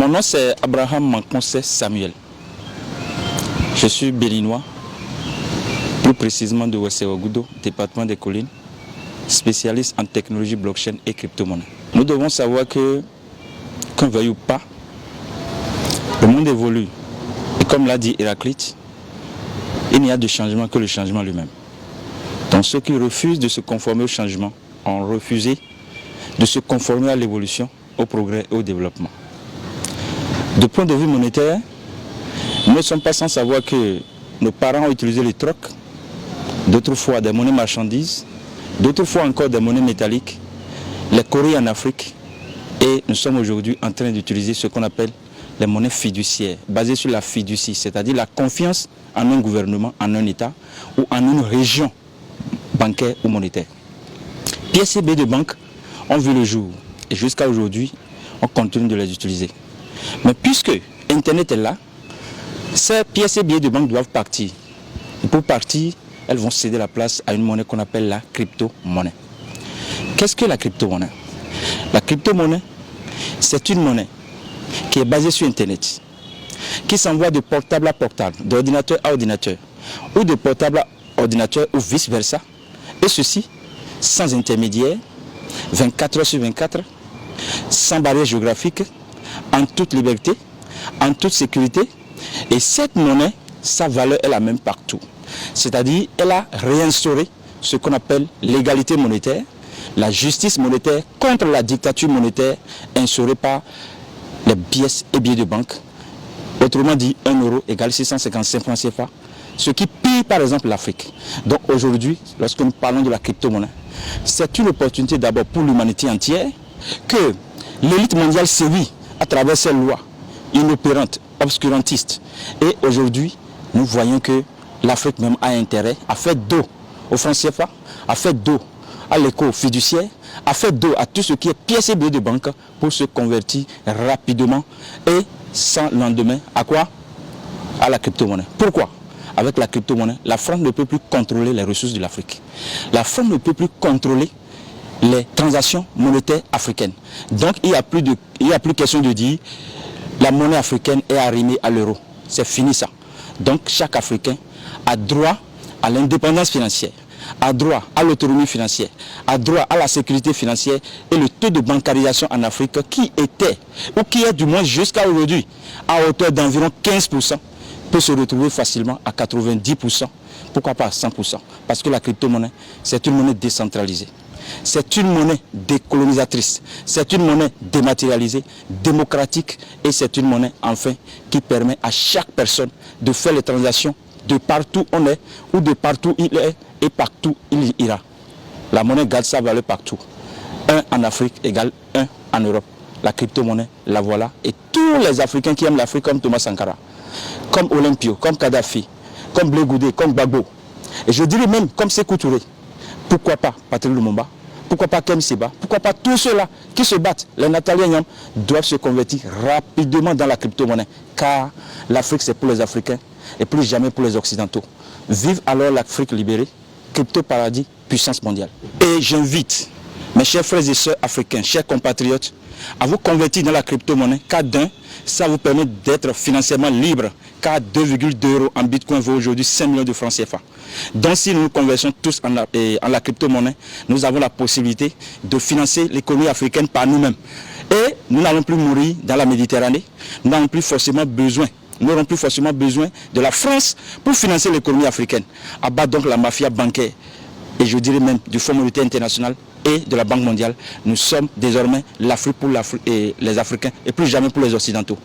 Mon nom c'est Abraham Manconce Samuel. Je suis béninois, plus précisément de Ouesséouagoudo, département des collines, spécialiste en technologie blockchain et crypto-monnaie. Nous devons savoir que, qu'on veuille ou pas, le monde évolue. Et comme l'a dit Héraclite, il n'y a de changement que le changement lui-même. Donc ceux qui refusent de se conformer au changement ont refusé de se conformer à l'évolution, au progrès et au développement. De point de vue monétaire, nous ne sommes pas sans savoir que nos parents ont utilisé les trocs, d'autres fois des monnaies marchandises, d'autres fois encore des monnaies métalliques, les courriers en Afrique, et nous sommes aujourd'hui en train d'utiliser ce qu'on appelle les monnaies fiduciaires, basées sur la fiducie, c'est-à-dire la confiance en un gouvernement, en un État ou en une région bancaire ou monétaire. Pièces et billets de banque ont vu le jour et jusqu'à aujourd'hui, on continue de les utiliser. Mais puisque Internet est là, ces pièces et billets de banque doivent partir. Et pour partir, elles vont céder la place à une monnaie qu'on appelle la crypto-monnaie. Qu'est-ce que la crypto-monnaie? La crypto-monnaie, c'est une monnaie qui est basée sur Internet, qui s'envoie de portable à portable, d'ordinateur à ordinateur, ou de portable à ordinateur, ou vice-versa, et ceci sans intermédiaire, 24 heures sur 24, sans barrière géographique, en toute liberté, en toute sécurité. Et cette monnaie, sa valeur est la même partout. C'est-à-dire, elle a réinstauré ce qu'on appelle l'égalité monétaire, la justice monétaire contre la dictature monétaire instaurée par les pièces et billets de banque. Autrement dit, 1 euro égale 655 francs CFA, ce qui pille par exemple l'Afrique. Donc aujourd'hui, lorsque nous parlons de la crypto-monnaie, c'est une opportunité d'abord pour l'humanité entière que l'élite mondiale sévit à travers ces lois inopérantes, obscurantistes. Et aujourd'hui, nous voyons que l'Afrique même a intérêt à faire dos au franc CFA, à faire dos à l'éco fiduciaire, à faire dos à tout ce qui est pièces et billets de banque pour se convertir rapidement et sans lendemain à quoi? À la crypto-monnaie. Pourquoi? Avec la crypto-monnaie, la France ne peut plus contrôler les ressources de l'Afrique. La France ne peut plus contrôler les transactions monétaires africaines. Donc il n'y a plus question de dire la monnaie africaine est arrimée à l'euro. C'est fini ça. Donc chaque Africain a droit à l'indépendance financière, a droit à l'autonomie financière, a droit à la sécurité financière, et le taux de bancarisation en Afrique qui était, ou qui est du moins jusqu'à aujourd'hui, à hauteur d'environ 15%, peut se retrouver facilement à 90%, pourquoi pas à 100%, parce que la crypto-monnaie, c'est une monnaie décentralisée. C'est une monnaie décolonisatrice, c'est une monnaie dématérialisée, démocratique, et c'est une monnaie enfin qui permet à chaque personne de faire les transactions de partout où on est, ou de partout où il est, et partout où il ira. La monnaie garde sa valeur partout. 1 en Afrique égale 1 en Europe. La crypto-monnaie, la voilà, et tous les Africains qui aiment l'Afrique comme Thomas Sankara, comme Olympio, comme Kadhafi, comme Blé Goudé, comme Gbagbo, et je dirais même comme Sékou Touré. Pourquoi pas Patrice Lumumba? Pourquoi pas Kem Seba? Pourquoi pas tous ceux-là qui se battent? Les Nathalie Nyam doivent se convertir rapidement dans la crypto-monnaie, car l'Afrique c'est pour les Africains et plus jamais pour les Occidentaux. Vive alors l'Afrique libérée, crypto-paradis, puissance mondiale. Et j'invite mes chers frères et sœurs africains, chers compatriotes, à vous convertir dans la crypto-monnaie, car d'un, ça vous permet d'être financièrement libre, car 2,2 € en bitcoin vaut aujourd'hui 5 millions de francs CFA. Donc si nous nous convertissons tous en la crypto-monnaie, nous avons la possibilité de financer l'économie africaine par nous-mêmes. Et nous n'allons plus mourir dans la Méditerranée, nous n'aurons plus forcément besoin de la France pour financer l'économie africaine. Abattre donc la mafia bancaire, et je dirais même du Fonds monétaire international et de la Banque mondiale. Nous sommes désormais l'Afrique pour les Africains et plus jamais pour les Occidentaux.